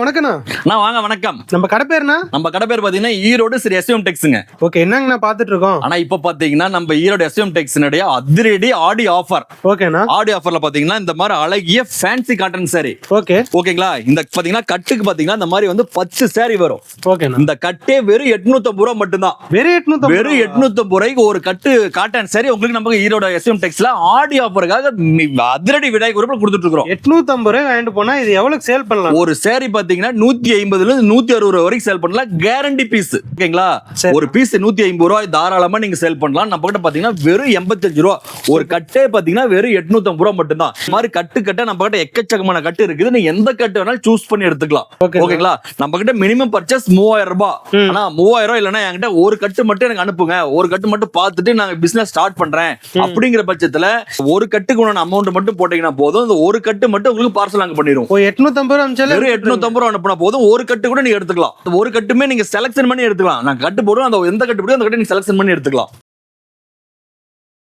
வணக்கண்ணா. நான் வாங்க வணக்கம். நம்ம கடை பேருண்ணா? நம்ம கடை பேர் பாத்தீங்கன்னா ஈரோடு ஸ்ரீ எஸ்எம் டெக்ஸ்ங்க. ஓகே, என்னங்கண்ணா பாத்துட்டு இருக்கோம். ஆனா இப்ப பாத்தீங்கன்னா நம்ம ஈரோடு எஸ்எம் டெக்ஸ்னுடைய அதிரடி ஆடி ஆஃபர். ஓகேண்ணா. ஆடி ஆஃபர்ல பாத்தீங்கன்னா இந்த மாதிரி அழகிய ஃபேன்சி காட்டன் சாரி. ஓகே ஓகேங்களா. இந்த பாத்தீங்கன்னா கட்டுக்கு பாத்தீங்கன்னா இந்த மாதிரி வந்து 10 சாரி வரும். ஓகேண்ணா. இந்த கட்டே வெறும் 850 ரூபாய் மட்டும்தான். வெறும் 850 ரூபாய்க்கு ஒரு கட்டு காட்டன் சாரி உங்களுக்கு நம்ம ஈரோடு எஸ்எம் டெக்ஸ்ல ஆடி ஆஃபருக்காக அதிரடி விடாய் குரூப்ல கொடுத்துட்டு இருக்கோம். 850 ரூபாய் வாங்கிட்டு போனா இது எவ்வளவு சேல் பண்ணலாம்? ஒரு சாரி பாத்தீங்கன்னா 150 ல இருந்து 160 ரூபாய் வரைக்கும் சேல் பண்ணலாம். Guarantee piece. ஓகேங்களா. ஒரு பீஸ் 150 ரூபாய் தாராளமா நீங்க சேல் பண்ணலாம். நம்ம கிட்ட பாத்தீங்கன்னா வெறும் 85 ரூபாய். ஒரு கட்டே பாத்தீங்கன்னா வெறும் 850 ரூபாய் மட்டும்தான். இந்த மாதிரி கட்டு நம்ம கிட்ட எக்கச்சக்கமான கட்டு இருக்குது. நீங்க எந்த கட்டு வேணாலும் சூஸ் பண்ணி எடுத்துக்கலாம். ஓகேங்களா. நம்ம கிட்ட மினிமம் பர்ச்சேஸ் 3000 ரூபாய். ஆனா 3000 ரூபாய் இல்லன்னா என்கிட்ட ஒரு கட்டு மட்டும் எனக்கு அனுப்புங்க, ஒரு கட்டு மட்டும் பார்த்துட்டு நாங்க பிசினஸ் ஸ்டார்ட் பண்றேன் அப்படிங்கிற பட்சத்துல ஒரு கட்டுக்கு உண்டான அமௌண்ட் மட்டும் போட்டீங்கன்னா போதும். இந்த ஒரு கட்டு மட்டும் உங்களுக்கு பார்சல் அங்க பண்ணிடுவோம். 850 ரூபாய் அனுப்பிச்சாலே வெறும் 850 ரூபாய் அனுப்புனா போதும். ஒரு கட்டு கூட நீங்க எடுத்துக்கலாம். ஒரு கட்டுமே நீங்க செலக்ஷன் பண்ணி எடுத்துக்கலாம். நான் கட்டு போடுவோம், அந்த எந்த கட்டு போடுவோம் அந்த கட்டு நீங்க செலக்ஷன் பண்ணி எடுத்துக்கலாம்.